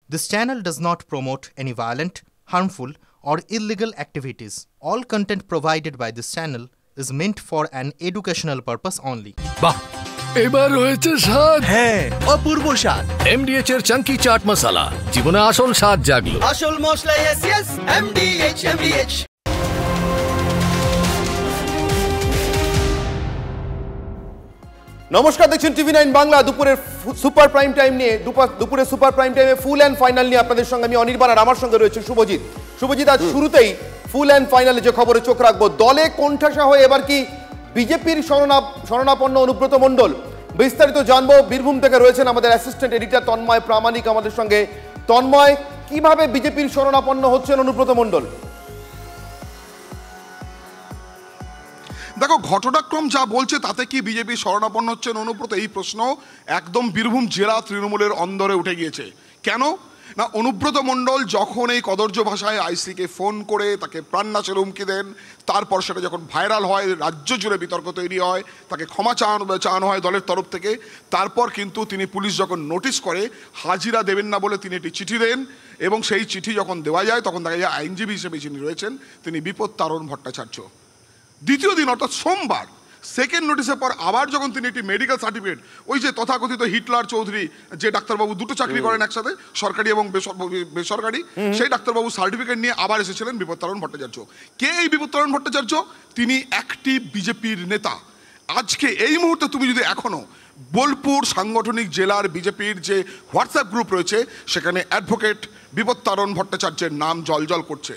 This channel does not promote any violent, harmful, or illegal activities. All content provided by this channel is meant for an educational purpose only. বাহ এবার হয়েছে স্বাদ। হ্যাঁ, অপূর্ব স্বাদ। এমডিএচ এর চাঙ্কি চাট মশলা, জীবনে আসল স্বাদ জাগলো। আসল মশলা এসএস এমডিএচ। নমস্কার, দেখছেন TV9 বাংলা। দুপুরের সুপার প্রাইম টাইম নিয়ে দুপুরে সুপার প্রাইম টাইমে ফুল অ্যান্ড ফাইনাল নিয়ে আপনাদের সঙ্গে আমি অনির্বাণ, আর আমার সঙ্গে রয়েছে শুভজিৎ। শুভজিৎ, আজ শুরুতেই ফুল অ্যান্ড ফাইনালে যে খবরে চোখ রাখবো, দলে কোণঠাসা হয়ে এবার কি বিজেপির শরণাপন্ন অনুব্রত মণ্ডল? বিস্তারিত জানবো। বীরভূম থেকে রয়েছেন আমাদের অ্যাসিস্ট্যান্ট এডিটর তন্ময় প্রামাণিক আমাদের সঙ্গে। তন্ময়, কিভাবে বিজেপির শরণাপন্ন হচ্ছেন অনুব্রত মণ্ডল? দেখো, ঘটনাক্রম যা বলছে তাতে কি বিজেপি শরণাপন্ন হচ্ছেন অনুব্রত, এই প্রশ্ন একদম বীরভূম জেলা তৃণমূলের অন্দরে উঠে গিয়েছে। কেন না, অনুব্রত মণ্ডল যখন এই কদর্য ভাষায় আইসিকে ফোন করে তাকে প্রাণনাশের হুমকি দেন, তারপর সেটা যখন ভাইরাল হয়, রাজ্য জুড়ে বিতর্ক তৈরি হয়, তাকে ক্ষমা চাওয়ানো হয় দলের তরফ থেকে, তারপর কিন্তু তিনি পুলিশ যখন নোটিশ করে হাজিরা দেবেন না বলে তিনি একটি চিঠি দেন, এবং সেই চিঠি যখন দেওয়া যায় তখন দেখা যায় আইনজীবী হিসেবে যিনি রয়েছেন তিনি বিপদ তারণ ভট্টাচার্য। দ্বিতীয় দিন অর্থাৎ সোমবার সেকেন্ড নোটিশের পর আবার যখন তিনি একটি মেডিকেল সার্টিফিকেট, ওই যে তথাকথিত হিটলার চৌধুরী যে ডাক্তারবাবু দুটো চাকরি করেন একসাথে, সরকারি এবং বেসরকারি, সেই ডাক্তারবাবু সার্টিফিকেট নিয়ে আবার এসেছিলেন বিপত্তারণ ভট্টাচার্য। কে এই বিপত্তারণ ভট্টাচার্য? তিনি অ্যাক্টিভ বিজেপির নেতা। আজকে এই মুহূর্তে তুমি যদি এখনো বোলপুর সাংগঠনিক জেলার বিজেপির যে হোয়াটসঅ্যাপ গ্রুপ রয়েছে, সেখানে অ্যাডভোকেট বিপত্তারণ ভট্টাচার্যের নাম জলজল করছে।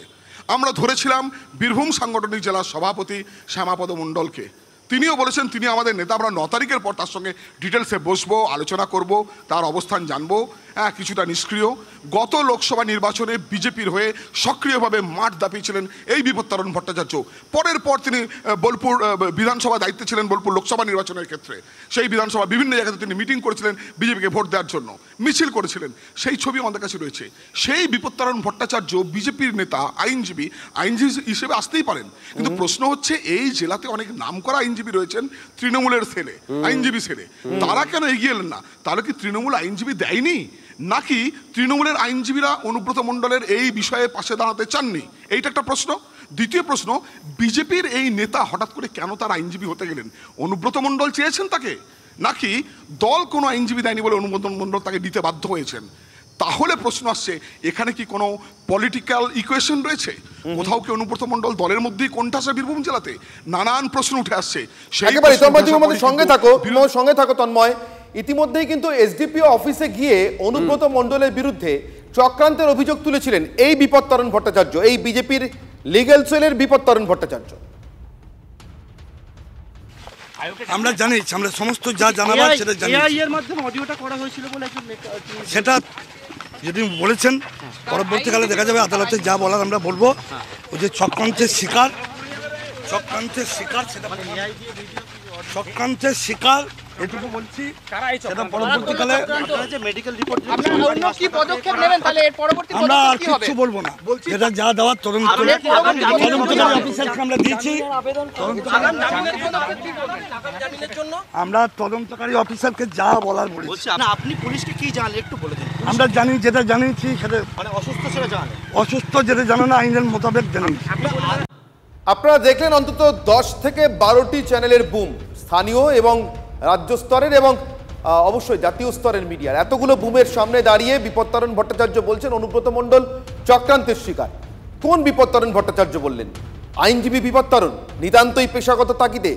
আমরা ধরেছিলাম বীরভূম সাংগঠনিক জেলার সভাপতি শ্যামাপদ মণ্ডলকে, তিনিও বলেছেন তিনি আমাদের নেতা। আমরা 9 তারিখের পর তার সঙ্গে ডিটেলসে বসবো, আলোচনা করব, তার অবস্থান জানবো। কিছুটা নিষ্ক্রিয়। গত লোকসভা নির্বাচনে বিজেপির হয়ে সক্রিয়ভাবে মাঠ দাপিয়েছিলেন এই বিপত্তারণ ভট্টাচার্য। পরের পর তিনি বোলপুর বিধানসভা দায়িত্বে ছিলেন বোলপুর লোকসভা নির্বাচনের ক্ষেত্রে। সেই বিধানসভা বিভিন্ন জায়গাতে তিনি মিটিং করেছিলেন বিজেপিকে ভোট দেওয়ার জন্য, মিছিল করেছিলেন, সেই ছবি আমাদের কাছে রয়েছে। সেই বিপত্তারণ ভট্টাচার্য বিজেপির নেতা, আইনজীবী হিসেবে আসতেই পারেন, কিন্তু প্রশ্ন হচ্ছে এই জেলাতে অনেক নামকরা আইনজীবী রয়েছেন তৃণমূলের ছেলে, আইনজীবী ছেলে, তারা কেন এগিয়ে এলেন না? তাহলে কি তৃণমূল আইনজীবী দেয়নি, নাকি তৃণমূলের আইনজীবীরা অনুব্রত মণ্ডলের এই বিষয়ে পাশে দাঁড়াতে চাননি? এইটা একটা প্রশ্ন। দ্বিতীয় প্রশ্ন, বিজেপির এই নেতা হঠাৎ করে কেন তার আইনজীবী হতে গেলেন? অনুব্রত মণ্ডল চেয়েছেন তাকে, নাকি দল কোনো আইনজীবী দেয়নি বলে অনুব্রত মণ্ডল তাকে দিতে বাধ্য হয়েছেন? তাহলে প্রশ্ন আসছে, এখানে কি কোনো পলিটিক্যাল ইকুয়েশন রয়েছে? কোথাও কি অনুব্রত মণ্ডল দলের মধ্যেই কোণঠাসা বীরভূম জেলাতে? নানান প্রশ্ন উঠে আসছে। সঙ্গে থাকো তন্ময়। ইতিমধ্যেই কিন্তু এসডিপিও অফিসে গিয়ে অনুব্রত মণ্ডলের বিরুদ্ধে চক্রান্তের অভিযোগ তুলেছিলেন এই বিপত্তারণ ভট্টাচার্য, এই বিজেপির লিগ্যাল সেলের বিপত্তারণ ভট্টাচার্য। আমরা জানি, আমরা সমস্ত যা জানাবার সেটা জানি। এর মাধ্যমে অডিওটা করা হয়েছিল বলে সেটা যদি বলেছেন, পরবর্তীকালে দেখা যাবে আদালতে যা বলার আমরা বলবো। ওই যে চক্রান্তের শিকার এটুকু বলছি। সেটা পরবর্তীকালে আমরা আর কিছু বলবো না, যেটা যা দেওয়ার তদন্তকারী অফিসারকে আমরা দিয়েছি। আমরা তদন্তকারী অফিসারকে যা বলার বলেছি। আপনি পুলিশকে কি জানালেন একটু বলে দিন। আমরা জানি, যেটা জানিয়েছি সেটা অসুস্থ সেটা জানেন, অসুস্থ যেটা জানো না আইনের মোতাবেক জানিয়েছি। আপনারা দেখলেন অন্তত 10 থেকে 12টি চ্যানেলের বুম, স্থানীয় এবং রাজ্য স্তরের এবং অবশ্যই জাতীয় স্তরের মিডিয়ার। এতগুলো বুমের সামনে দাঁড়িয়ে বিপত্তারণ ভট্টাচার্য বলছেন অনুব্রত মণ্ডল চক্রান্তের শিকার। কোন বিপত্তারণ ভট্টাচার্য বললেন? আইনজীবী বিপত্তারণ নিতান্তই পেশাগত তাগিদে,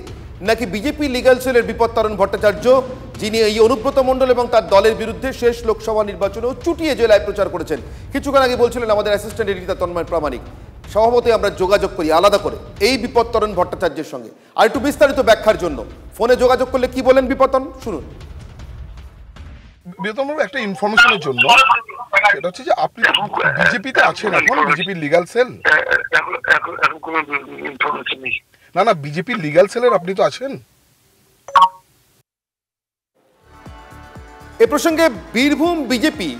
নাকি বিজেপি লিগ্যাল সেলের বিপত্তারণ ভট্টাচার্য, যিনি এই অনুব্রত মণ্ডল এবং তার দলের বিরুদ্ধে শেষ লোকসভা নির্বাচনেও চুটিয়ে জেলায় প্রচার করেছেন? কিছুক্ষণ আগে বলছিলেন আমাদের অ্যাসিস্ট্যান্ট এডিটর তন্ময় প্রামাণিক। সভাপতি আমরা যোগাযোগ করি আলাদা করে এই বিপত্তারণ ভট্টাচার্যের সঙ্গে, আর একটু বিস্তারিত ব্যাখ্যার জন্য ফোনে যোগাযোগ করলে কি বলেন বিপত্তারণ, শুনুন। একটা ইনফরমেশনের জন্য, সেটা হচ্ছে যে আপনি বিজেপিতে আছেন এখন, বিজেপির লিগ্যাল সেল। না, বিজেপির লিগ্যাল সেলের আপনি তো আছেন। এ প্রসঙ্গে বীরভূম বিজেপি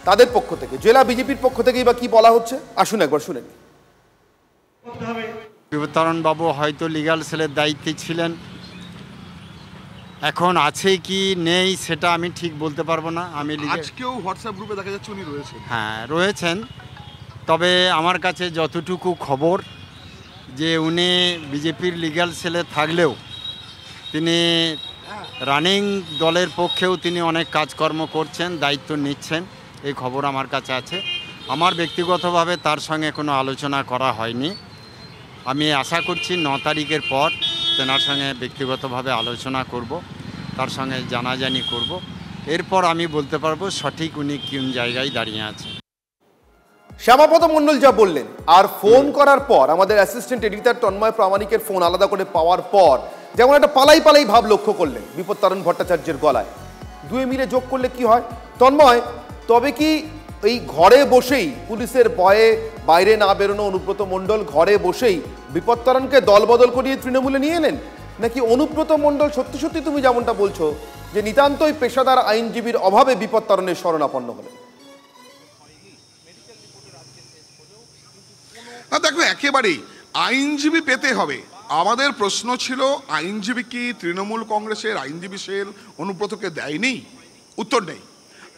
তাদের পক্ষ থেকে, জেলা বিজেপির পক্ষ থেকেই বা কি বলা হচ্ছে, আসুন একবার শুনে নিন। বিপত্তারণ বাবু হয়তো লিগ্যাল সেলের দায়িত্বে ছিলেন, এখন আছে কি নেই সেটা আমি ঠিক বলতে পারবো না। আমি আজকেও হোয়াটসঅ্যাপ গ্রুপে দেখা যাচ্ছে উনি রয়েছেন। হ্যাঁ রয়েছেন, তবে আমার কাছে যতটুকু খবর যে উনি বিজেপির লিগ্যাল সেলে থাকলেও তিনি রানিং দলের পক্ষেও তিনি অনেক কাজকর্ম করছেন, দায়িত্ব নিচ্ছেন, এই খবর আমার কাছে আছে। আমার ব্যক্তিগতভাবে তার সঙ্গে কোনো আলোচনা করা হয়নি। আমি আশা করছি 9 তারিখের পর তেনার সঙ্গে ব্যক্তিগতভাবে আলোচনা করব, তার সঙ্গে জানাজানি করব, এরপর আমি বলতে পারবো সঠিক উনি কোন জায়গায় দাঁড়িয়ে আছে। শ্যামাপদ মণ্ডল যা বললেন, আর ফোন করার পর আমাদের অ্যাসিস্ট্যান্ট এডিটর তন্ময় প্রামাণিকের ফোন আলাদা করে পাওয়ার পর যেমন একটা পালাই পালাই ভাব লক্ষ্য করলেন বিপত্তারণ ভট্টাচার্যের গলায়, দুয়ে মিলে যোগ করলে কি হয় তন্ময়? তবে কি এই ঘরে বসেই পুলিশের ভয়ে বাইরে না বেরোনো অনুব্রত মণ্ডল ঘরে বসেই বিপত্তারণকে দলবদল করিয়ে তৃণমূলে নিয়ে এলেন, নাকি অনুব্রত মণ্ডল সত্যি সত্যি তুমি যেমনটা বলছো যে নিতান্তই পেশাদার আইনজীবীর অভাবে বিপত্তারণের শরণাপন্ন হলেন? দেখো, একেবারেই আইনজীবী পেতে হবে। আমাদের প্রশ্ন ছিল আইনজীবী কি তৃণমূল কংগ্রেসের আইনজীবী সেল অনুব্রতকে দেয়নি? উত্তর নেই।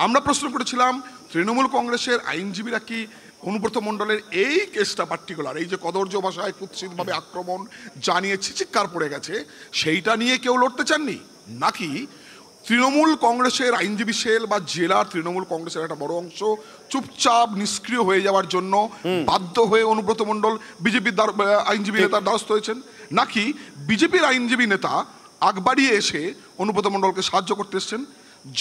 আমরা প্রশ্ন করেছিলাম তৃণমূল কংগ্রেসের আইনজীবীরা কি অনুব্রত মণ্ডলের এই কেসটা পার্টিকুলার, এই যে কদর্য ভাষায় কুৎসিতভাবে আক্রমণ জানিয়ে চিৎকার পড়ে গেছে, সেইটা নিয়ে কেউ লড়তে চাননি, নাকি তৃণমূল কংগ্রেসের আইনজীবী সেল বা জেলার তৃণমূল কংগ্রেসের একটা বড় অংশ চুপচাপ নিষ্ক্রিয় হয়ে যাওয়ার জন্য বাধ্য হয়ে অনুব্রত মণ্ডল বিজেপির আইনজীবী নেতার দ্বারস্থ হয়েছেন, নাকি বিজেপির আইনজীবী নেতা আগ বাড়িয়ে এসে অনুব্রত মণ্ডলকে সাহায্য করতে এসছেন?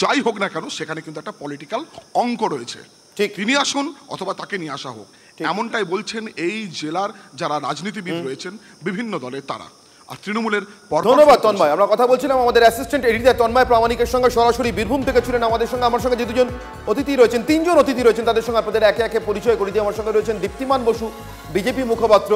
যাই হোক না কেন, সেখানে কিন্তু একটা পলিটিক্যাল অঙ্ক রয়েছে। তিনি আসুন অথবা তাকে নিয়ে আসা হোক, এমনটাই বলছেন এই জেলার যারা রাজনীতিবিদ রয়েছেন বিভিন্ন দলের তারা। আর তৃণমূলের ধন্যবাদ তন্ময়। আমরা কথা বলছিলাম আমাদের অ্যাসিস্ট্যান্ট এডিটর তন্ময় প্রামাণিকের সঙ্গে, সরাসরি বীরভূম থেকে ছিলেন আমার সঙ্গে যে দুজন অতিথি রয়েছেন, 3 জন অতিথি রয়েছেন, তাদের সঙ্গে আপনাদের একে একে পরিচয় করে দিয়ে। আমার সঙ্গে রয়েছেন দীপ্তিমান বসু, বিজেপি মুখপাত্র।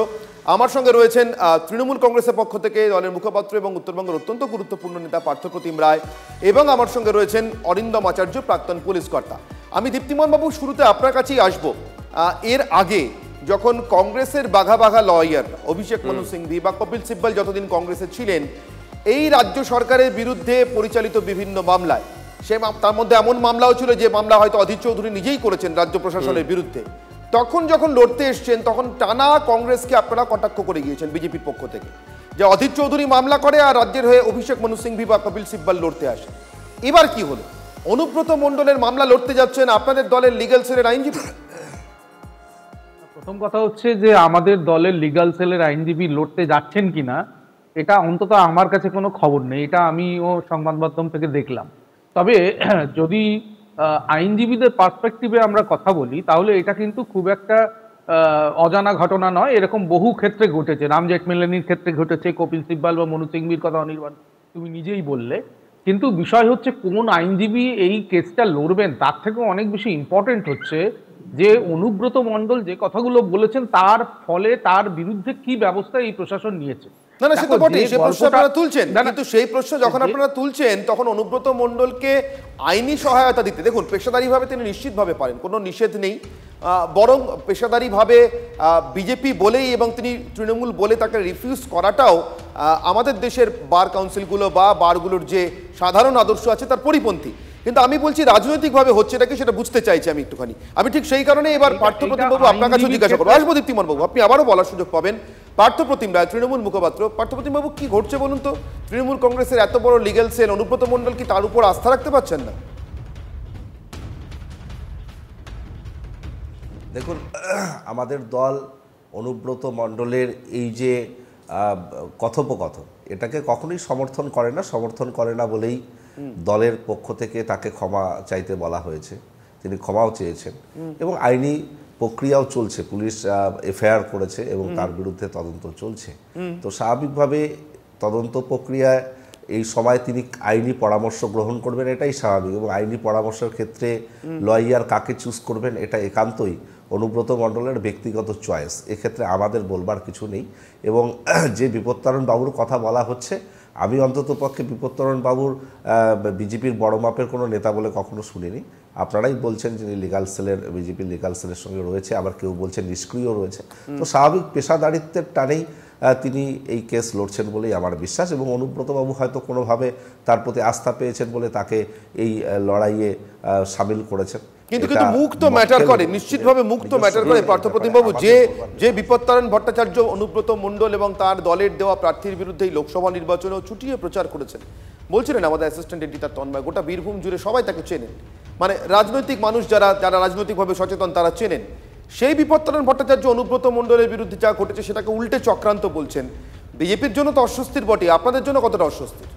আমার সঙ্গে রয়েছেন তৃণমূল কংগ্রেসের পক্ষ থেকে দলের মুখপাত্র এবং উত্তরবঙ্গের অত্যন্ত গুরুত্বপূর্ণ নেতা পার্থপ্রতিম রায়, এবং আমার সঙ্গে রয়েছেন অরিন্দম আচার্য, প্রাক্তন পুলিশ কর্তা। আমি দীপ্তিমান বাবু শুরুতে আপনার কাছেই আসবো। এর আগে যখন কংগ্রেসের বাঘা বাঘা লয়ার অভিষেক মনু সিংভি বা কপিল সিব্বল যতদিন কংগ্রেসে ছিলেন, এই রাজ্য সরকারের বিরুদ্ধে পরিচালিত বিভিন্ন মামলায়, তার মধ্যে এমন মামলাও ছিল যে মামলা হয়তো অধীর চৌধুরী নিজেই করেছেন রাজ্য প্রশাসনের বিরুদ্ধে, তখন যখন লড়তে এসছেন তখন টানা কংগ্রেসকে আপনারা কটাক্ষ করে গিয়েছেন বিজেপির পক্ষ থেকে, যে অধীর চৌধুরী মামলা করে আর রাজ্যের হয়ে অভিষেক মনু সিংভি বা কপিল সিব্বল লড়তে আসে। এবার কি হলো? অনুব্রত মণ্ডলের মামলা লড়তে যাচ্ছেন আপনাদের দলের লিগ্যাল সেলের আইনজীবী। প্রথম কথা হচ্ছে যে আমাদের দলের লিগ্যাল সেলের আইনজীবী লড়তে যাচ্ছেন কিনা এটা অন্তত আমার কাছে কোনো খবর নেই, এটা আমিও সংবাদ মাধ্যম থেকে দেখলাম। তবে যদি আইনজীবীদের পার্সপেক্টিভে আমরা কথা বলি তাহলে এটা কিন্তু খুব একটা অজানা ঘটনা নয়, এরকম বহু ক্ষেত্রে ঘটেছে। রাম জেঠমেলানির ক্ষেত্রে ঘটেছে, কপিল সিব্বল বা মনু সিংভির কথা অনির্বাণ তুমি নিজেই বললে। কিন্তু বিষয় হচ্ছে কোন আইনজীবী এই কেসটা লড়বেন তার থেকেও অনেক বেশি ইম্পর্টেন্ট হচ্ছে যে অনুব্রত মণ্ডল যে কথাগুলো বলেছেন তার ফলে তার বিরুদ্ধে কি ব্যবস্থা এই প্রশাসন নিয়েছে। না না, সে তো বটেই, সেই প্রশ্ন আপনারা তুলছেন, কিন্তু সেই প্রশ্ন যখন আপনারা তুলছেন তখন অনুব্রত মণ্ডলকে আইনি সহায়তা দিতে, দেখুন পেশাদারিভাবে তিনি নিশ্চিতভাবে পারেন, কোনো নিষেধ নেই, বরং পেশাদারিভাবে বিজেপি বলেই এবং তিনি তৃণমূল বলে তাকে রিফিউজ করাটাও আমাদের দেশের বার কাউন্সিলগুলো বা বারগুলোর যে সাধারণ আদর্শ আছে তার পরিপন্থী। কিন্তু আমি বলছি রাজনৈতিকভাবে হচ্ছে এটা কি সেটা বুঝতে চাইছি আমি একটুখানি। আমি ঠিক সেই কারণে এবার পার্থপ্রতিম বাবু আপনার কাছে জিজ্ঞাসা করবো, আসবো দীপ্তিমান বাবু, আপনি আবারও বলার সুযোগ পাবেন। পার্থপ্রতিম রায়, তৃণমূল মুখপাত্র, পার্থপ্রতিম বাবু কি ঘটছে বলুন তো? তৃণমূল কংগ্রেসের এত বড় লিগ্যাল সেল, অনুব্রত মণ্ডল কি তার উপর আস্থা রাখতে পারছেন না? দেখুন, আমাদের দল অনুব্রত মণ্ডলের এই যে কথোপকথন এটাকে কখনোই সমর্থন করে না। সমর্থন করে না বলেই দলের পক্ষ থেকে তাকে ক্ষমা চাইতে বলা হয়েছে, তিনি ক্ষমাও চেয়েছেন এবং আইনি প্রক্রিয়াও চলছে। পুলিশ এফআইআর করেছে এবং তার বিরুদ্ধে তদন্ত চলছে। তো স্বাভাবিকভাবে তদন্ত প্রক্রিয়ায় এই সময় তিনি আইনি পরামর্শ গ্রহণ করবেন, এটাই স্বাভাবিক। এবং আইনি পরামর্শের ক্ষেত্রে লয়ার কাকে চুজ করবেন এটা একান্তই অনুব্রত মণ্ডলের ব্যক্তিগত চয়েস, এক্ষেত্রে আমাদের বলবার কিছু নেই। এবং যে বিপত্তারণ বাবুর কথা বলা হচ্ছে, আমি অন্তত পক্ষে বিপত্তারণ বাবুর বিজেপির বড় মাপের কোনো নেতা বলে কখনো শুনিনি। আপনারাই বলছেন যে লিগ্যাল সেলের, বিজেপির লিগ্যাল সেলের সঙ্গে রয়েছে, আবার কেউ বলছেন নিষ্ক্রিয় রয়েছে। তো স্বাভাবিক পেশাদারিত্বের টানেই তিনি এই কেস লড়ছেন বলেই আমার বিশ্বাস, এবং অনুব্রতবাবু হয়তো কোনোভাবে তার প্রতি আস্থা পেয়েছেন বলে তাকে এই লড়াইয়ে সামিল করেছেন। কিন্তু মুখ তো ম্যাটার করে, নিশ্চিতভাবে মুখ তো ম্যাটার করে পার্থপ্রতিমবাবু। যে বিপত্তারণ ভট্টাচার্য অনুব্রত মণ্ডল এবং তার দলের দেওয়া প্রার্থীর বিরুদ্ধে এই লোকসভা নির্বাচনেও ছুটিয়ে প্রচার করেছেন, বলছিলেন আমাদের অ্যাসিস্ট্যান্ট এডিটর তন্ময়, গোটা বীরভূম জুড়ে সবাই তাকে চেনেন, মানে রাজনৈতিক মানুষ যারা রাজনৈতিকভাবে সচেতন তারা চেনেন। সেই বিপত্তারণ ভট্টাচার্য অনুব্রত মণ্ডলের বিরুদ্ধে যা ঘটেছে সেটাকে উল্টে চক্রান্ত বলছেন। বিজেপির জন্য তো অস্বস্তির বটে, আপনাদের জন্য কতটা অস্বস্তির?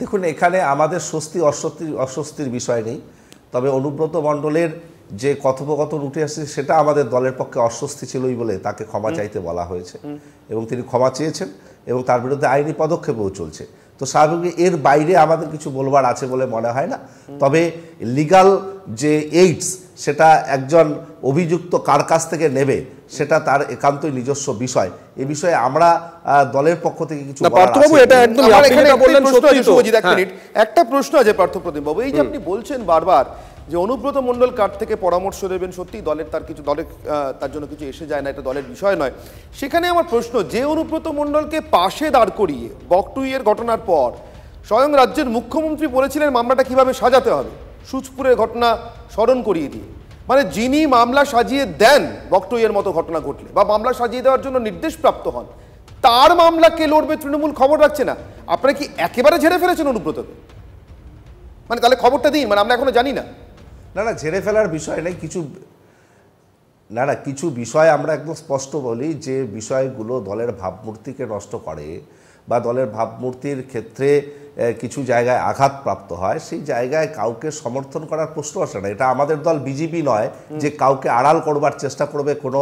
দেখুন, এখানে আমাদের অস্বস্তির বিষয় নেই, তবে অনুব্রত মণ্ডলের যে কথোপকথন উঠে আসছে সেটা আমাদের দলের পক্ষে অস্বস্তি ছিলই বলে তাকে ক্ষমা চাইতে বলা হয়েছে, এবং তিনি ক্ষমা চেয়েছেন এবং তার বিরুদ্ধে আইনি পদক্ষেপও চলছে। তো স্বাভাবিক এর বাইরে আমাদের কিছু বলবার আছে বলে মনে হয় না। তবে লিগ্যাল যে এইডস সেটা একজন অভিযুক্ত কার কাছ থেকে নেবে সেটা তার একান্তই নিজস্ব বিষয়। এই বিষয়ে আমরা দলের পক্ষ থেকে কিছু একটা প্রশ্ন আছে পার্থপ্রতিম বাবু, এই যে আপনি বলছেন বারবার যে অনুব্রত মণ্ডল কার থেকে পরামর্শ নেবেন, সত্যি দলের তার জন্য কিছু এসে যায় না, এটা দলের বিষয় নয়। সেখানে আমার প্রশ্ন, যে অনুব্রত মণ্ডলকে পাশে দাঁড় করিয়ে বকটুইয়ের ঘটনার পর স্বয়ং রাজ্যের মুখ্যমন্ত্রী বলেছিলেন মামলাটা কিভাবে সাজাতে হবে, সুচপুরের ঘটনা স্মরণ করিয়ে দিয়ে, মানে যিনি মামলা সাজিয়ে দেন বকটুইয়ের মতো ঘটনা ঘটলে বা মামলা সাজিয়ে দেওয়ার জন্য নির্দেশপ্রাপ্ত হন, তার মামলা কে লড়বে তৃণমূল খবর রাখছে না। আপনারা কি একেবারে ঝেড়ে ফেলেছেন অনুব্রতকে? মানে তাহলে খবরটা দিন, মানে আমরা এখনো জানি না। না, ঝেড়ে ফেলার বিষয় নেই, কিছু বিষয় আমরা একদম স্পষ্ট বলি যে বিষয়গুলো দলের ভাবমূর্তিকে নষ্ট করে বা দলের ভাবমূর্তির ক্ষেত্রে কিছু জায়গায় আঘাতপ্রাপ্ত হয়, সেই জায়গায় কাউকে সমর্থন করার প্রশ্ন আসে না। এটা আমাদের দল বিজেপি নয় যে কাউকে আড়াল করবার চেষ্টা করবে, কোনো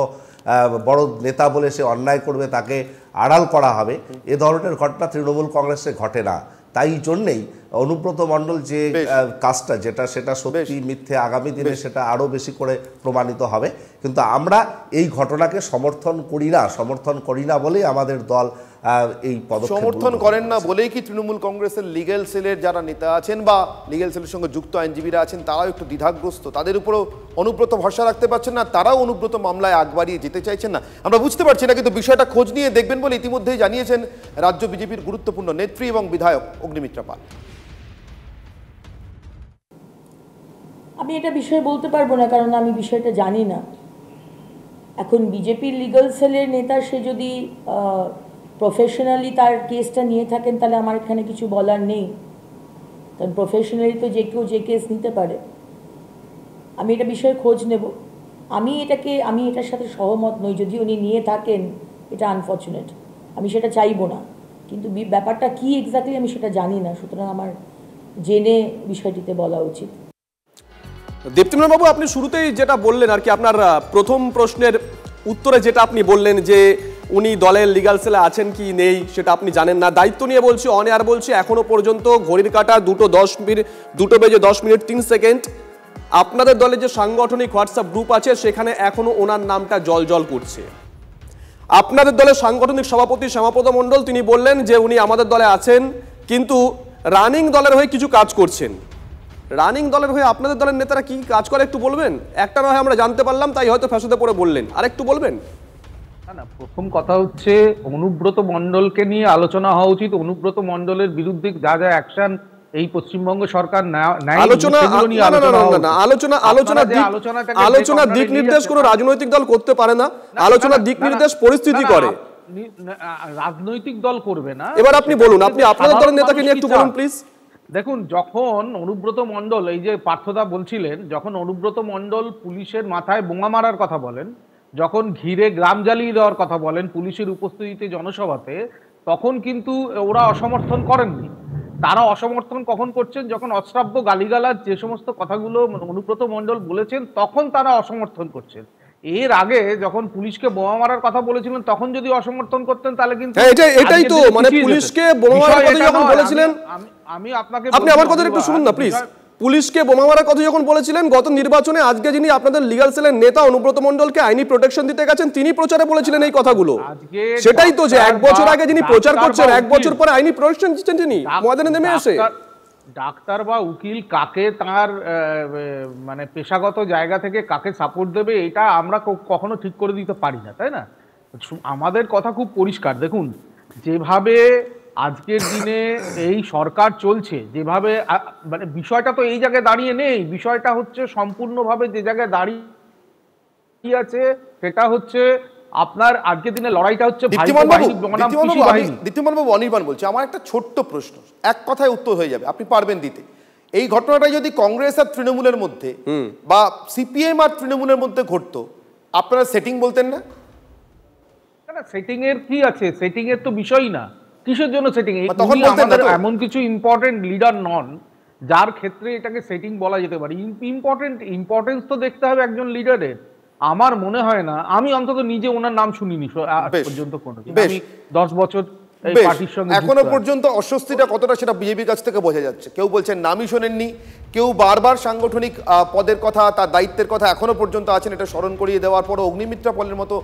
বড় নেতা বলে সে অন্যায় করবে তাকে আড়াল করা হবে, এ ধরনের ঘটনা তৃণমূল কংগ্রেসে ঘটে না। তাই জন্যেই অনুব্রত মণ্ডল যে কাজটা সেটা সত্যি মিথ্যে, আগামী দিনে সেটা আরও বেশি করে প্রমাণিত হবে। কিন্তু আমরা এই ঘটনাকে সমর্থন করি না বলেই আমাদের দল এই পদক্ষেপ সমর্থন করেন না বলেই কি তৃণমূল কংগ্রেসের লিগ্যাল সেলের যারা নেতা আছেন বা লিগ্যাল সেলের সঙ্গে যুক্ত আইনজীবীরা আছেন তারাও একটু দ্বিধাগ্রস্ত, তাদের উপরও অনুব্রত ভরসা রাখতে পারছেন না, তারাও অনুব্রত মামলায় আগ বাড়িয়ে যেতে চাইছেন না? আমরা বুঝতে পারছি না, কিন্তু বিষয়টা খোঁজ নিয়ে দেখবেন বলে ইতিমধ্যেই জানিয়েছেন রাজ্য বিজেপির গুরুত্বপূর্ণ নেত্রী এবং বিধায়ক অগ্নিমিত্রা পাল। আমি এটা বিষয়ে বলতে পারবো না, কারণ আমি বিষয়টা জানি না। এখন বিজেপির লিগ্যাল সেলের নেতা, সে যদি প্রফেশনালি তার কেসটা নিয়ে থাকেন তাহলে আমার এখানে কিছু বলার নেই, কারণ প্রফেশনালি তো যে কেউ যে কেস নিতে পারে। আমি এটা বিষয়ে খোঁজ নেব। আমি এটার সাথে সহমত নই, যদি উনি নিয়ে থাকেন এটা আনফর্চুনেট, আমি সেটা চাইবো না, কিন্তু ব্যাপারটা কি এক্স্যাক্টলি আমি সেটা জানি না, সুতরাং আমার জেনে বিষয়টিতে বলা উচিত। দীপ্তিময় বাবু, আপনি শুরুতেই যেটা বললেন আর কি, আপনার প্রথম প্রশ্নের উত্তরে যেটা আপনি বললেন যে উনি দলের লিগ্যাল সেলে আছেন কি নেই সেটা আপনি জানেন না। দায়িত্ব নিয়ে বলছি, অন এয়ার বলছি, এখনো পর্যন্ত ঘড়ির কাঁটা 2:10 আপনাদের দলের যে সাংগঠনিক হোয়াটসঅ্যাপ গ্রুপ আছে সেখানে এখনো ওনার নামটা জল করছে। আপনাদের দলের সাংগঠনিক সভাপতি শ্যামাপ্রদ মণ্ডল তিনি বললেন যে উনি আমাদের দলে আছেন, কিন্তু রানিং দলের হয়ে কিছু কাজ করছেন। রানিং দলের হয়ে আপনাদের দলের নেতারা কি কাজ করে একটু বলবেন? একটা নয় আমরা জানতে পারলাম, তাই হয়তো ফ্যাশনে পড়ে বললেন, আর একটু বলবেন? না, প্রথম কথা হচ্ছে অনুব্রত মণ্ডলকে নিয়ে আলোচনা হওয়া উচিত। অনুব্রত মণ্ডলের বিরুদ্ধে যা যা অ্যাকশন এই পশ্চিমবঙ্গ সরকার আলোচনা দিক নির্দেশ কোনো রাজনৈতিক দল করতে পারে না, আলোচনা দিক নির্দেশ পরিস্থিতি করে, রাজনৈতিক দল করবে না। এবার আপনি বলুন, আপনি আপনাদের দলের নেতাকে নিয়ে একটু বলুন প্লিজ। দেখুন, যখন অনুব্রত মণ্ডল, এই যে পার্থদা বলছিলেন, যখন অনুব্রত মণ্ডল পুলিশের মাথায় বোমা মারার কথা বলেন, যখন ঘিরে গ্রাম জ্বালিয়ে দেওয়ার কথা বলেন পুলিশের উপস্থিতিতে জনসভাতে, তখন কিন্তু ওরা অসমর্থন করেননি। তারা অসমর্থন কখন করছেন? যখন অশ্রাব্য গালিগালাজ যে সমস্ত কথাগুলো অনুব্রত মণ্ডল বলেছেন তখন তারা অসমর্থন করছেন। এর আগে যখন পুলিশকে বোমা মারার কথা বলেছিলেন তখন যদি অসমর্থন করতেন তাহলে কিন্তু এটাই তো, মানে পুলিশকে বোমা মারার কথা যখন বলেছিলেন, আপনি আমার কথা একটু শুনুন না প্লিজ। পুলিশকে বোমা মারার কথা যখন বলেছিলেন গত নির্বাচনে, আজকে যিনি আপনাদের লিগ্যাল সেলের নেতা অনুব্রত মণ্ডলকে আইনি প্রোটেকশন দিতে গেছেন, তিনি প্রচারে বলেছিলেন এই কথাগুলো। সেটাই তো, যে 1 বছর আগে যিনি প্রচার করছেন 1 বছর পরে আইনি প্রোটেকশন দিচ্ছেন তিনি ময়দানে নেমে এসে। ডাক্তার বা উকিল কাকে তার মানে পেশাগত জায়গা থেকে কাকে সাপোর্ট দেবে এটা আমরা কখনো ঠিক করে দিতে পারি না, তাই না? আমাদের কথা খুব পরিষ্কার। দেখুন, যেভাবে আজকের দিনে এই সরকার চলছে, যেভাবে মানে বিষয়টা তো এই জায়গায় দাঁড়িয়ে নেই, বিষয়টা হচ্ছে সম্পূর্ণভাবে যে জায়গায় দাঁড়িয়ে আছে সেটা হচ্ছে আপনার আজকের দিনে লড়াইটা হচ্ছে দীপ্তিমান বাবু, অনির্বাণ বলছে। আমার একটা ছোট্ট প্রশ্ন, এক কথায় উত্তর হয়ে যাবে, আপনি পারবেন দিতে। এই ঘটনাটা যদি কংগ্রেস আর তৃণমূলের মধ্যে বা সিপিএম আর তৃণমূলের মধ্যে ঘটতো, আপনারা সেটিং বলতেন না? সেটিং এর কি আছে? সেটিং এর তো বিষয়ই না। কিসের জন্য সেটিং? তখন এমন কিছু ইম্পর্টেন্ট লিডার নন যার ক্ষেত্রে এটাকে সেটিং বলা যেতে পারে। ইম্পর্টেন্স তো দেখতে হবে একজন লিডারের। আমার মনে হয় না, আমি অন্তত নিজে ওনার নাম শুনিনি পর্যন্ত কোনোদিন। আমি 10 বছর পার্টির সঙ্গে এখনো পর্যন্ত অস্বস্তিটা কতটা সেটা বিজেপির কাছ থেকে বোঝা যাচ্ছে। কেউ বলছেন নামই শোনেননি, কেউ বারবার সাংগঠনিক পদের কথা, তার দায়িত্বের কথা এখনো পর্যন্ত আছেন। এটা স্মরণ করিয়ে দেওয়ার পরও অগ্নিমিত্রা পলের মতো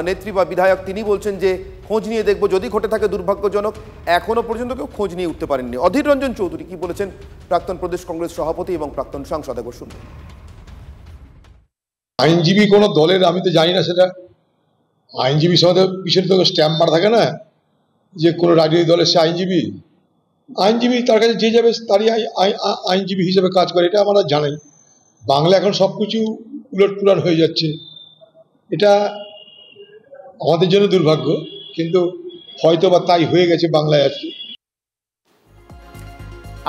নেত্রী বা বিধায়ক তিনি বলছেন যে খোঁজ নিয়ে দেখবো, যদি ঘটে থাকে দুর্ভাগ্যজনক। এখনো পর্যন্ত কেউ খোঁজ নিয়ে উঠতে পারেননি। অধীর রঞ্জন চৌধুরী কি বলেছেন, প্রাক্তন প্রদেশ কংগ্রেস সভাপতি এবং প্রাক্তন সাংসদ, একবার শুনুন। আইনজীবী কোনো দলের আমি তো জানি না সেটা, আইনজীবী সমাজের পিছনে তো স্ট্যাম্প মারা থাকে না যে কোনো রাজনৈতিক দলের সে আইনজীবী তার কাছে যে যাবে তারই আইনজীবী হিসেবে কাজ করে, এটা আমরা জানাই। বাংলা এখন সব কিছু উলটপুলট হয়ে যাচ্ছে, এটা আমাদের জন্য দুর্ভাগ্য, কিন্তু হয়তো বা তাই হয়ে গেছে বাংলায় আজকে।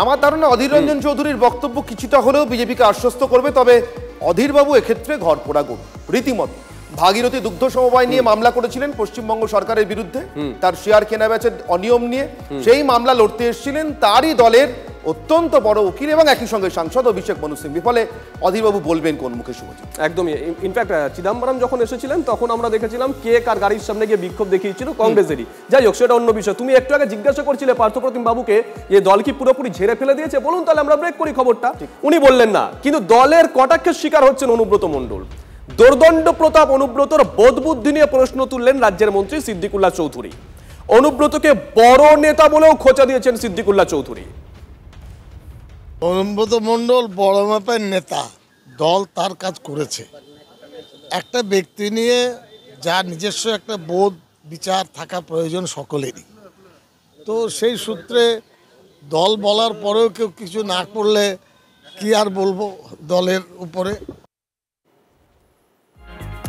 আমার ধারণা অধীর রঞ্জন চৌধুরীর বক্তব্য কিছুটা হলেও বিজেপিকে আশ্বস্ত করবে। তবে অধীরবাবু এক্ষেত্রে ঘর পোড়া গরু রীতিমতো। ভাগীরথী দুগ্ধ সমবায় নিয়ে মামলা করেছিলেন পশ্চিমবঙ্গ সরকারের বিরুদ্ধে, তার শেয়ার কেনা বেচার অনিয়ম নিয়ে। সেই মামলা লড়তে এসেছিলেন তারই দলের অত্যন্ত বড় উকিল এবং একই সঙ্গে সাংসদ অভিষেক মনু সিংভি। ফলে অধীরবাবু বলবেন কোন মুখে শুভজিৎ? একদমই। ইনফ্যাক্ট চিদম্বরম যখন এসেছিলেন তখন আমরা দেখেছিলাম কে কার গাড়ির সামনে গিয়ে বিক্ষোভ দেখিয়েছিল, কংগ্রেসেরই। যাই হোক, সেটা অন্য বিষয়। তুমি একটু আগে জিজ্ঞাসা করছিলে পার্থপ্রতিম বাবুকে যে দল কি পুরোপুরি ঝেড়ে ফেলে দিয়েছে, বলুন তাহলে আমরা ব্রেক করি খবরটা। উনি বললেন না, কিন্তু দলের কটাক্ষের শিকার হচ্ছেন অনুব্রত মণ্ডল। দোর্দণ্ড প্রতাপ অনুব্রতর বোধবুদ্ধি নিয়ে প্রশ্ন তুললেন রাজ্যের মন্ত্রী সিদ্দিকুল্লাহ চৌধুরী। অনুব্রতকে বড় নেতা বলেও খোঁচা দিয়েছেন সিদ্দিকুল্লাহ চৌধুরী। অনুব্রত মণ্ডল বড় মাপের নেতা, দল তার কাজ করেছে। একটা ব্যক্তি নিয়ে যার নিজস্ব একটা বোধ বিচার থাকা প্রয়োজন সকলেরই, তো সেই সূত্রে দল বলার পরেও কেউ কিছু না করলে কি আর বলবো দলের উপরে।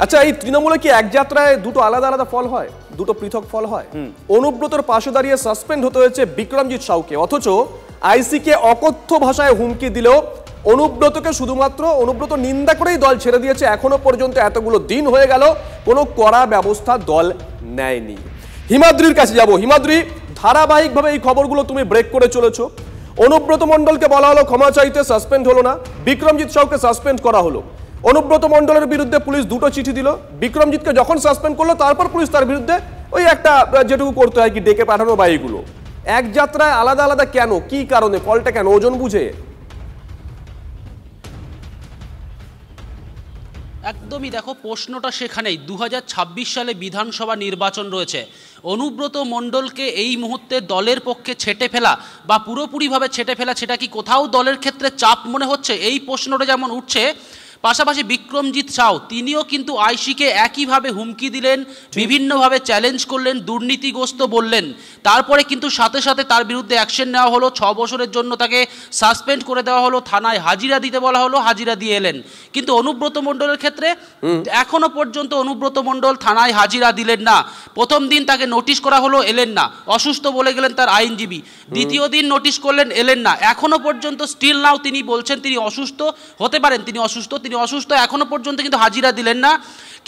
আচ্ছা, এই তৃণমূলে কি এক যাত্রায় দুটো আলাদা আলাদা ফল হয়, দুটো পৃথক ফল হয়? অনুব্রতর পাশে দাঁড়িয়ে সাসপেন্ড হতে হয়েছে বিক্রমজিৎ সাউকে, অথচ আইসিকে অকথ্য ভাষায় হুমকি দিলেও অনুব্রতকে শুধুমাত্র অনুব্রত নিন্দা করেই দল ছেড়ে দিয়েছে। এখনো পর্যন্ত এতগুলো দিন হয়ে গেল কোনো কড়া ব্যবস্থা দল নেয়নি। হিমাদ্রির কাছে যাব। হিমাদ্রি, ধারাবাহিকভাবে এই খবরগুলো তুমি ব্রেক করে চলেছো। অনুব্রত মণ্ডলকে বলা হলো ক্ষমা চাইতে, সাসপেন্ড হলো না। বিক্রমজিৎ সাউকে সাসপেন্ড করা হলো। অনুব্রত মণ্ডলের বিরুদ্ধে পুলিশ দুটো চিঠি দিল। বিক্রমজিৎকে যখন সাসপেন্ড করলো তারপর পুলিশ তার বিরুদ্ধে ওই একটা যেটুকু করতে হয় কি ডেকে পাঠানো বা এইগুলো। এক যাত্রায় আলাদা আলাদা কেন, কি কারণে, ফলটা কেন, ওজন বুঝে? একদমই। দেখো, প্রশ্নটা সেখানেই। 2026 সালে বিধানসভা নির্বাচন রয়েছে। অনুব্রত মণ্ডলকে এই মুহূর্তে দলের পক্ষে ছেঁটে ফেলা বা পুরোপুরিভাবে ছেঁটে ফেলা, সেটা কি কোথাও দলের ক্ষেত্রে চাপ মনে হচ্ছে? এই প্রশ্নটা যেমন উঠছে, পাশাপাশি বিক্রমজিৎ সাউ তিনিও কিন্তু আইসিকে একইভাবে হুমকি দিলেন, বিভিন্নভাবে চ্যালেঞ্জ করলেন, দুর্নীতিগ্রস্ত বললেন। তারপরে কিন্তু সাথে সাথে তার বিরুদ্ধে অ্যাকশন নেওয়া হলো, 6 বছরের জন্য তাকে সাসপেন্ড করে দেওয়া হলো, থানায় হাজিরা দিতে বলা হলো, হাজিরা দিয়ে এলেন। কিন্তু অনুব্রত মণ্ডলের ক্ষেত্রে এখনো পর্যন্ত অনুব্রত মণ্ডল থানায় হাজিরা দিলেন না। প্রথম দিন তাকে নোটিশ করা হলো, এলেন না, অসুস্থ বলে গেলেন তার আইনজীবী। দ্বিতীয় দিন নোটিশ করলেন, এলেন না। এখনো পর্যন্ত স্টিল নাও তিনি বলছেন তিনি অসুস্থ, হতে পারেন তিনি অসুস্থ, এখনো পর্যন্ত কিন্তু হাজিরা দিলেন না।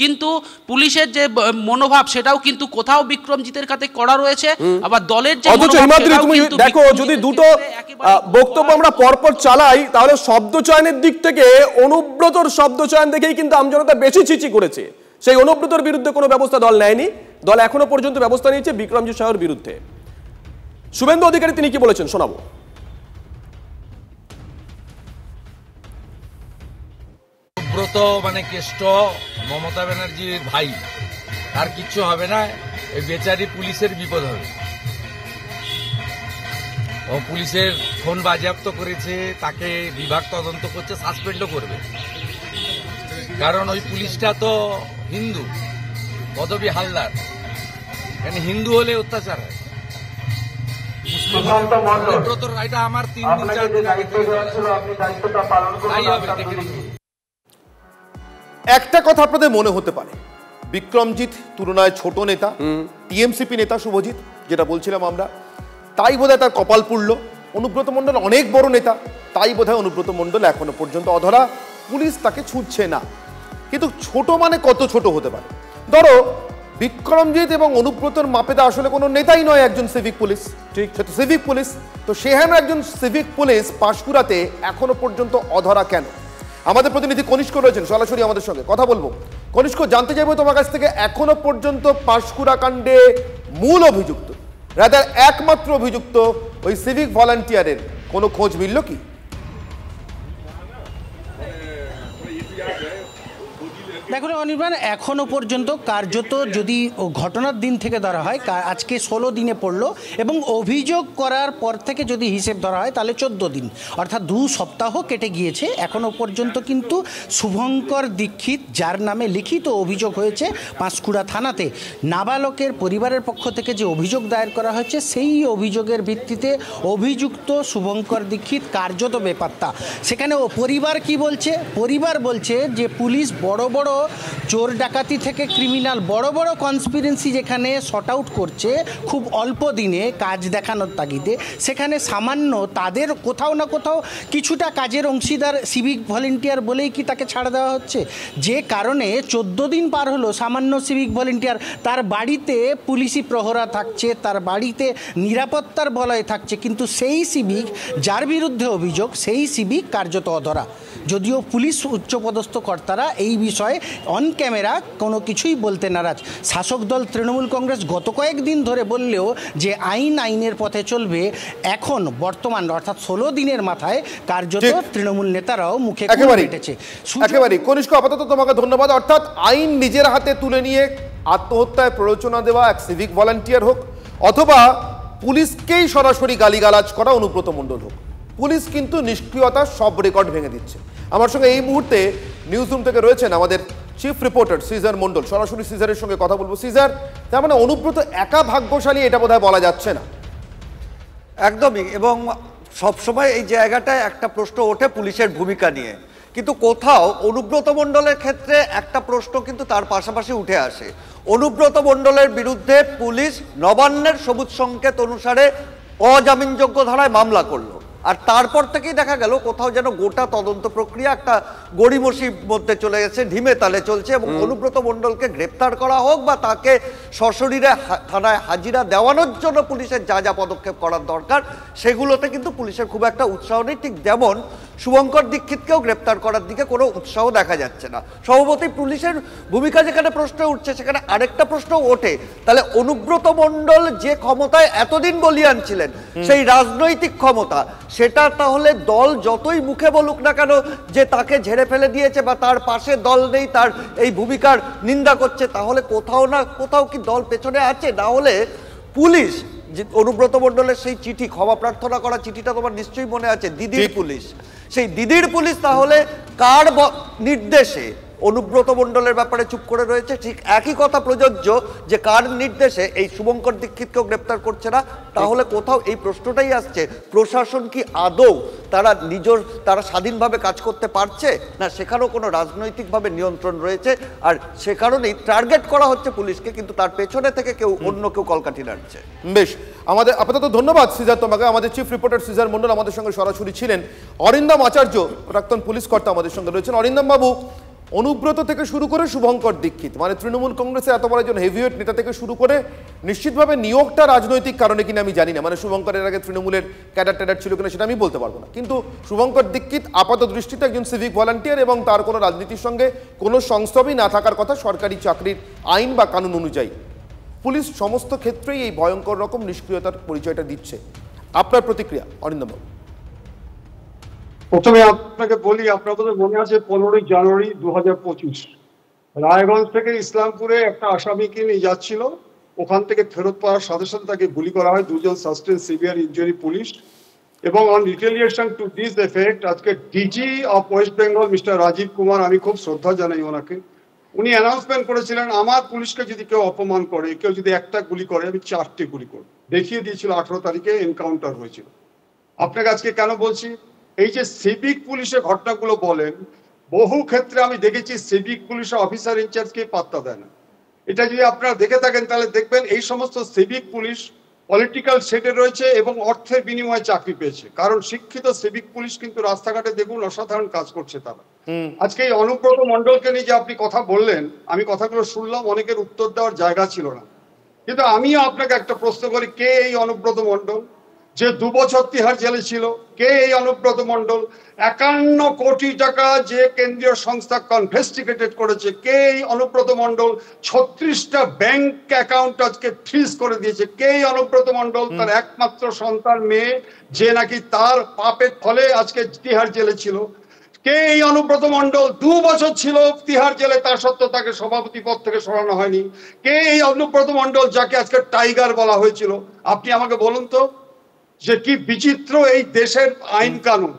কিন্তু পুলিশের যে মনোভাব সেটাও কিন্তু কোথাও বিক্রমজিতের কাছে করা রয়েছে, আবার দলের যে দেখো, যদি দুটো বক্তব্য আমরা পরপর চালাই তাহলে শব্দ চয়নের দিক থেকে অনুব্রতর শব্দ চয়ন দেখেই কিন্তু আমজনতা বেশি চিচি করেছে। সেই অনুব্রতর বিরুদ্ধে কোনো ব্যবস্থা দল নেয়নি, দল এখনো পর্যন্ত ব্যবস্থা নিয়েছে বিক্রমজিৎ সাউর বিরুদ্ধে। শুভেন্দু অধিকারী তিনি কি বলেছেন শোনাবো। অনুব্রত মানে কেষ্ট মমতা ব্যানার্জির ভাই, তার কিচ্ছু হবে না, এই বেচারি পুলিশের বিপদ হবে। ও পুলিশের ফোন বাজেয়াপ্ত করেছে, তাকে বিভাগ তদন্ত করছে, সাসপেন্ডও করবে। কারণ ওই পুলিশটা তো হিন্দু, পদবী হালদার, এখানে হিন্দু হলে অত্যাচার হয়। এটা আমার 3-4 দিন আগে তাই হবে, দেখে নিন। একটা কথা আপনাদের মনে হতে পারে, বিক্রমজিৎ তুলনায় ছোট নেতা, টিএমসিপি নেতা শুভজিৎ, যেটা বলছিলাম আমরা, তাই বোধহয় তার কপাল পুড়ল। অনুব্রত মণ্ডল অনেক বড় নেতা, তাই বোধহয় অনুব্রত মণ্ডল এখনো পর্যন্ত অধরা, পুলিশ তাকে ছুটছে না। কিন্তু ছোট মানে কত ছোট হতে পারে? ধরো বিক্রমজিৎ এবং অনুব্রতর মাপেদা আসলে কোনো নেতাই নয়, একজন সিভিক পুলিশ, ঠিক সে তো সিভিক পুলিশ। তো সেখানে একজন সিভিক পুলিশ পাঁশকুড়াতে এখনো পর্যন্ত অধরা কেন? আমাদের প্রতিনিধি কনিষ্ক রয়েছেন সরাসরি আমাদের সঙ্গে, কথা বলবো। কনিষ্ক, জানতে চাইবো তোমার কাছ থেকে, এখনো পর্যন্ত পাঁশকুড়া কাণ্ডে মূল অভিযুক্ত, রাদার একমাত্র অভিযুক্ত ওই সিভিক ভলান্টিয়ারের কোনো খোঁজ মিলল কি? দেখুন অনির্বাণ, এখনও পর্যন্ত কার্যত যদি ঘটনার দিন থেকে ধরা হয়, আজকে 16 দিনে পড়লো, এবং অভিযোগ করার পর থেকে যদি হিসেব ধরা হয় তাহলে 14 দিন, অর্থাৎ 2 সপ্তাহ কেটে গিয়েছে। এখনও পর্যন্ত কিন্তু শুভঙ্কর দীক্ষিত, যার নামে লিখিত অভিযোগ হয়েছে পাঁশকুড়া থানাতে, নাবালকের পরিবারের পক্ষ থেকে যে অভিযোগ দায়ের করা হয়েছে, সেই অভিযোগের ভিত্তিতে অভিযুক্ত শুভঙ্কর দীক্ষিত কার্যত বেপাত্তা। সেখানে পরিবার কি বলছে? পরিবার বলছে যে পুলিশ বড় বড় চোর ডাকাতি থেকে ক্রিমিনাল বড় বড় কনস্পিরেন্সি যেখানে শর্ট আউট করছে খুব অল্প দিনে কাজ দেখানোর তাগিদে, সেখানে সামান্য তাদের কোথাও না কোথাও কিছুটা কাজের অংশীদার সিভিক ভলেন্টিয়ার বলেই কি তাকে ছাড়া দেওয়া হচ্ছে? যে কারণে 14 দিন পার হলো, সামান্য সিভিক ভলেন্টিয়ার, তার বাড়িতে পুলিশি প্রহরা থাকছে, তার বাড়িতে নিরাপত্তার বলয় থাকছে, কিন্তু সেই সিভিক যার বিরুদ্ধে অভিযোগ, সেই সিভিক কার্যত অধরা। যদিও পুলিশ উচ্চপদস্থ কর্তারা এই বিষয়ে অন ক্যামেরা কোনো কিছুই বলতে নারাজ। শাসক দল তৃণমূল কংগ্রেস গত কয়েকদিন ধরে বললেও যে আইনের পথে চলবে, এখন বর্তমান অর্থাৎ 16 দিনের মাথায় কার্যত তৃণমূল নেতারাও মুখে কেটেছে। একেবারে কনিষ্ক, আপাতত তোমাকে ধন্যবাদ। অর্থাৎ আইন নিজের হাতে তুলে নিয়ে আত্মহত্যায় প্ররোচনা দেওয়া এক সিভিক ভলান্টিয়ার হোক, অথবা পুলিশকেই সরাসরি গালিগালাজ করা অনুব্রত মণ্ডল হোক, পুলিশ কিন্তু নিষ্ক্রিয়তার সব রেকর্ড ভেঙে দিচ্ছে। আমার সঙ্গে এই মুহূর্তে নিউজ রুম থেকে রয়েছেন আমাদের চিফ রিপোর্টার সিজার মণ্ডল, সরাসরি সিজারের সঙ্গে কথা বলবো। সিজার, তার মানে অনুব্রত একা ভাগ্যশালী এটা বোধহয় বলা যাচ্ছে না। একদমই, এবং সবসময় এই জায়গাটায় একটা প্রশ্ন ওঠে পুলিশের ভূমিকা নিয়ে, কিন্তু কোথাও অনুব্রত মণ্ডলের ক্ষেত্রে একটা প্রশ্ন কিন্তু তার পাশাপাশি উঠে আসে। অনুব্রত মণ্ডলের বিরুদ্ধে পুলিশ নবান্নের সবুজ সংকেত অনুসারে অজামিনযোগ্য ধারায় মামলা করলো, আর তারপর থেকেই দেখা গেল কোথাও যেন গোটা তদন্ত প্রক্রিয়া একটা গড়িমসির মধ্যে চলে গেছে, ঢিমে তালে চলছে, এবং অনুব্রত মণ্ডলকে গ্রেপ্তার করা হোক বা তাকে সশরীরে থানায় হাজিরা দেওয়ানোর জন্য পুলিশের যা যা পদক্ষেপ করার দরকার সেগুলোতে কিন্তু পুলিশের খুব একটা উৎসাহ নেই। ঠিক যেমন শুভঙ্কর দীক্ষিতকেও গ্রেপ্তার করার দিকে কোনো উৎসাহ দেখা যাচ্ছে না। স্বভাবতই পুলিশের ভূমিকা যেখানে প্রশ্ন উঠছে, সেখানে আরেকটা প্রশ্ন ওঠে, তাহলে অনুব্রত মণ্ডল যে ক্ষমতায় এতদিন বলিয়ান ছিলেন, সেই রাজনৈতিক ক্ষমতা, সেটা তাহলে দল যতই মুখে বলুক না কেন যে তাকে ঝেড়ে ফেলে দিয়েছে বা তার পাশে দল নেই, তার এই ভূমিকার নিন্দা করছে, তাহলে কোথাও না কোথাও কি দল পেছনে আছে? না হলে পুলিশ যে অনুব্রত মণ্ডলের সেই চিঠি, ক্ষমা প্রার্থনা করা চিঠিটা তোমার নিশ্চয়ই মনে আছে, দিদির পুলিশ, সেই দিদির পুলিশ তাহলে কার নির্দেশে অনুব্রত মণ্ডলের ব্যাপারে চুপ করে রয়েছে? ঠিক একই কথা প্রযোজ্য যে কার নির্দেশে এই শুভঙ্কর দীক্ষিতকেও গ্রেপ্তার করছে না। তাহলে কোথাও এই প্রশ্নটাই আসছে, প্রশাসন কি আদৌ তারা স্বাধীনভাবে কাজ করতে পারছে, না সেখানেও কোনো রাজনৈতিকভাবে নিয়ন্ত্রণ রয়েছে, আর সে কারণেই টার্গেট করা হচ্ছে পুলিশকে, কিন্তু তার পেছনে থেকে অন্য কেউ কলকাঠি নাড়ছে। বেশ, আমাদের আপাতত ধন্যবাদ সিজার তোমাকে। আমাদের চিফ রিপোর্টার সিজার মণ্ডল আমাদের সঙ্গে সরাসরি ছিলেন। অরিন্দম আচার্য, প্রাক্তন পুলিশ কর্তা, আমাদের সঙ্গে রয়েছেন। অরিন্দম বাবু, অনুব্রত থেকে শুরু করে শুভঙ্কর দীক্ষিত, মানে তৃণমূল কংগ্রেসের এত বড় একজন হেভিওয়েট নেতা থেকে শুরু করে, নিশ্চিতভাবে নিয়োগটা রাজনৈতিক কারণে কিনা আমি জানি না, মানে শুভঙ্করের আগে তৃণমূলের ক্যাডার ছিল কিনা সেটা আমি বলতে পারবো না, কিন্তু শুভঙ্কর দীক্ষিত আপাত দৃষ্টিতে একজন সিভিক ভলান্টিয়ার এবং তার কোনো রাজনীতির সঙ্গে কোনো সংস্রবই না থাকার কথা সরকারি চাকরির আইন বা কানুন অনুযায়ী। পুলিশ সমস্ত ক্ষেত্রেই এই ভয়ঙ্কর রকম নিষ্ক্রিয়তার পরিচয়টা দিচ্ছে। আপনার প্রতিক্রিয়া অরিন্দম বাবু? প্রথমে আপনাকে বলি, আপনাদের মনে আছে 15 জানুয়ারি 2025 রায়গঞ্জ থেকে ইসলামপুরে একটা আসামিকে নিয়ে যাচ্ছিল, ওখান থেকে ফেরত পাওয়ার সাথে সাথে তাকে গুলি করা হয়। 2জন সাসপেন্ড সিভিয়ার ইনজুরি পুলিশ এবং on retaliation to this effect আজকে DG of West Bengal mister Rajeev Kumar, আমি খুব শ্রদ্ধা জানাই ওনাকে, উনি অ্যানাউন্সমেন্ট করেছিলেন আমার পুলিশকে যদি কেউ অপমান করে, কেউ যদি একটা গুলি করে, আমি 4টে গুলি করব। দেখিয়ে দিয়েছিল 18 তারিখে এনকাউন্টার হয়েছিল। আপনাকে আজকে কেন বলছি, এই যে সিভিক পুলিশের ঘটনাগুলো বলেন, বহু ক্ষেত্রে আমি দেখেছি সিভিক পুলিশের অফিসার ইনচার্জকে পাত্তা দেয় না। এটা যদি আপনারা দেখে থাকেন তাহলে দেখবেন এই সমস্ত সিভিক পুলিশ পলিটিক্যাল শেডে রয়েছে এবং অর্থের বিনিময়ে চাকরি পেয়েছে। কারণ শিক্ষিত সিভিক পুলিশ কিন্তু রাস্তাঘাটে দেখুন অসাধারণ কাজ করছে তারা। আজকে এই অনুব্রত মণ্ডলকে নিয়ে যে আপনি কথা বললেন, আমি কথাগুলো শুনলাম, অনেকের উত্তর দেওয়ার জায়গা ছিল না, কিন্তু আমিও আপনাকে একটা প্রশ্ন করি, কে এই অনুব্রত মণ্ডল যে 2 বছর তিহার জেলে ছিল? কে এই অনুব্রত মণ্ডল? 51 কোটি টাকা যে কেন্দ্রীয় সংস্থা কনফেস্টিগেটেড করেছে, কে এই অনুব্রত মণ্ডল? 36টা ব্যাংক অ্যাকাউন্ট আজকে ফ্রিজ করে দিয়েছে, কে এই অনুব্রত মণ্ডল? তার একমাত্র সন্তান মেয়ে যে নাকি তার পাপের ফলে আজকে তিহার জেলে ছিল, কে এই অনুব্রত মণ্ডল? 2 বছর ছিল তিহার জেলে, তার সত্ত্বেও তাকে সভাপতি পদ থেকে সরানো হয়নি। কে এই অনুব্রত মণ্ডল যাকে আজকে টাইগার বলা হয়েছিল? আপনি আমাকে বলুন তো, যে কি বিচিত্র এই দেশের আইন কানুন,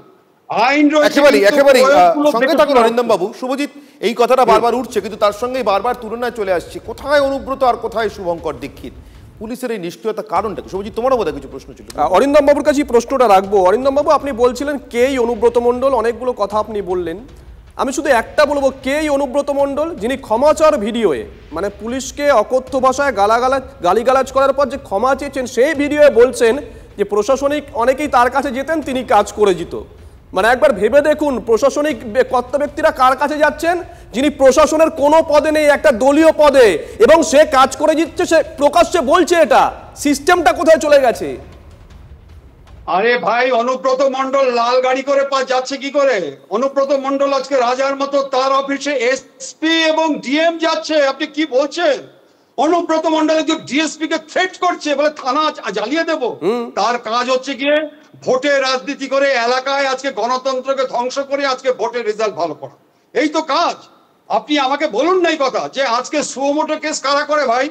আইন একেবারেই সঙ্গে থাকুন অরিন্দম বাবু। শুভজিৎ, এই কথাটা বারবার উঠছে, কিন্তু তার সঙ্গে বারবার তুলনায় চলে আসছে কোথায় অনুব্রত আর কোথায় শুভঙ্কর দীক্ষিত। পুলিশের এই নিষ্ক্রিয়তা কারণটা কি? শুভজিৎ, তোমারও বোধহয় কিছু প্রশ্ন ছিল। অরিন্দম বাবুর কাছে প্রশ্নটা রাখবো। অরিন্দম বাবু, আপনি বলছিলেন কে এই অনুব্রত মণ্ডল, অনেকগুলো কথা আপনি বললেন, আমি শুধু একটা বলবো, কে এই অনুব্রত মণ্ডল যিনি ক্ষমাচার ভিডিওয়ে, মানে পুলিশকে অকথ্য ভাষায় গালিগালাজ করার পর যে ক্ষমা চেয়েছেন, সেই ভিডিওয়ে বলছেন যে প্রশাসনিক অনেকেই তার কাছে যেতেন, তিনি কাজ করে দিত। মানে একবার ভেবে দেখুন, প্রশাসনিক কর্তা ব্যক্তিরা কার কাছে যাচ্ছেন? যিনি প্রশাসনের কোনো পদে নেই, একটা দলীয় পদে, এবং সে কাজ করে দিচ্ছে, সে প্রকাশ্যে বলছে। এটা সিস্টেমটা কোথায় চলে গেছে? আরে ভাই, অনুব্রত মণ্ডল লাল গাড়ি করে যাচ্ছে কি করে? অনুব্রত মণ্ডল আজকে রাজার মতো তার অফিসে এসপি এবং ডিএম যাচ্ছে, আপনি কি বলছেন? অনুব্রত মণ্ডল ডিএসপি কে থ্রেট করছে, বলে থানা জ্বালিয়ে দেব। তার কাজ হচ্ছে গিয়ে ভোটে রাজনীতি করে এলাকায় আজকে গণতন্ত্রকে ধ্বংস করে আজকে ভোটের রেজাল্ট ভালো করা, এই তো কাজ। আপনি আমাকে বলুন না এই কথা যে আজকে সুমোটো কেস কারা করে? ভাই,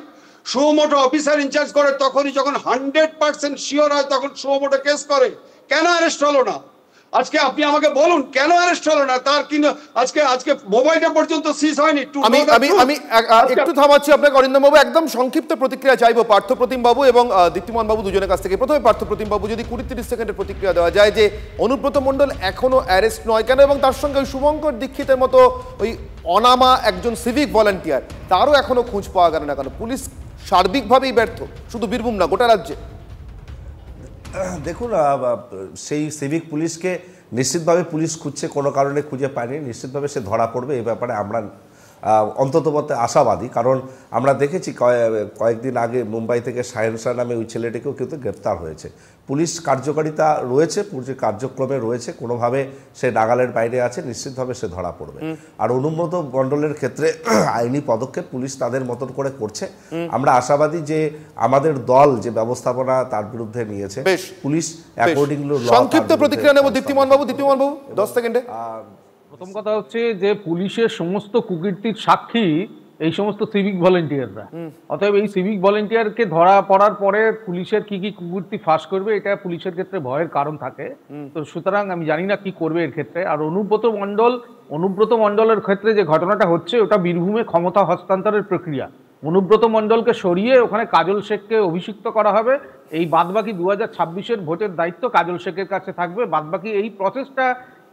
সুমোটো অফিসার ইনচার্জ করে তখনই যখন 100% শিওর হয়, তখন সুমোটো কেস করে। কেন অ্যারেস্ট হলো না? আজকে আপনি আমাকে বলুন কেন অ্যারেস্ট হলো না? তার কিন্তু আজকে মোবাইলটা পর্যন্ত সিজ হয়নি। আমি একটু থামাচ্ছি আপনাকে অরিন্দম বাবু, একদম সংক্ষিপ্ত প্রতিক্রিয়া চাইবো পার্থপ্রতিম বাবু এবং দীপ্তিমান বাবু দুজনের কাছ থেকে। প্রথমে পার্থপ্রতিম বাবু, যদি 20-30 সেকেন্ডের প্রতিক্রিয়া দেওয়া যায় যে অনুব্রত মণ্ডল এখনো অ্যারেস্ট নয় কেন, এবং তার সঙ্গে ওই শুভঙ্কর দীক্ষিতের মতো ওই অনামা একজন সিভিক ভলান্টিয়ার, তারও এখনো খোঁজ পাওয়া গেল না কেন? পুলিশ সার্বিকভাবেই ব্যর্থ, শুধু বীরভূম না, গোটা রাজ্যে। দেখুন, সেই সিভিক পুলিশকে নিশ্চিতভাবে পুলিশ খুঁজছে, কোনো কারণে খুঁজে পায়নি, নিশ্চিতভাবে সে ধরা পড়বে, এই ব্যাপারে আমরা অন্ততপক্ষে আশাবাদী। কারণ আমরা দেখেছি কয়েকদিন আগে মুম্বাই থেকে শাহেনশাহ নামে ওই ছেলেটিকেও কিন্তু গ্রেপ্তার হয়েছে। পুলিশ কার্যকারিতা রয়েছে, পুলিশের কার্যক্রমে রয়েছে, কোনোভাবে সে নাগালের বাইরে আছে, নিশ্চিতভাবে সে ধরা পড়বে। আর অনুব্রত মণ্ডলের ক্ষেত্রে আইনি পদক্ষেপ পুলিশ তাদের মতন করে করছে। আমরা আশাবাদী যে আমাদের দল যে ব্যবস্থাপনা তার বিরুদ্ধে নিয়েছে, পুলিশ অ্যাকর্ডিংলি ল। সংক্ষিপ্ত প্রতিক্রিয়া নেব দীপ্তিমান বাবু। দীপ্তিমান বাবু, 10 সেকেন্ডে। প্রথম কথা হচ্ছে যে পুলিশের সমস্ত কুকীর্তির সাক্ষী এই সমস্ত সিভিক ভলেন্টিয়াররা। অতএব এই সিভিক ভলেন্টিয়ারকে ধরা পড়ার পরে পুলিশের কি কি কুকীর্তি ফাঁস করবে, এটা পুলিশের ক্ষেত্রে ভয়ের কারণ থাকে। তো সুতরাং আমি জানি না কি করবে এর ক্ষেত্রে। আর অনুব্রত মণ্ডলের ক্ষেত্রে যে ঘটনাটা হচ্ছে, ওটা বীরভূমে ক্ষমতা হস্তান্তরের প্রক্রিয়া। অনুব্রত মণ্ডলকে সরিয়ে ওখানে কাজল শেখকে অভিষিক্ত করা হবে। এই বাদবাকি 2026-এর ভোটের দায়িত্ব কাজল শেখের কাছে থাকবে। বাদবাকি এই প্রসেসটা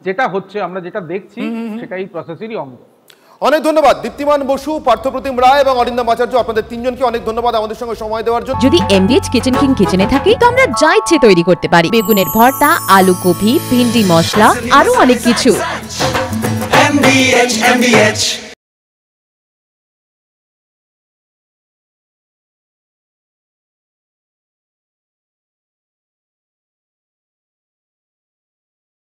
যেটা হচ্ছে, আমরা যেটা দেখছি, সেটা এই প্রসেসেরই অঙ্গ। অনেক ধন্যবাদ দীপ্তিমান বসু, পার্থপ্রতিম রায় এবং অরিন্দম আচার্য, আপনাদের তিনজনকে অনেক ধন্যবাদ আমাদের সঙ্গে সময় দেওয়ার জন্য। যদি এমবিএচ কিচেন কিং কিচেনে থাকি তো আমরা যা ইচ্ছে তৈরি করতে পারি। বেগুনের ভর্তা, আলু কপি, ভিন্ডি মশলা, আরো অনেক কিছু।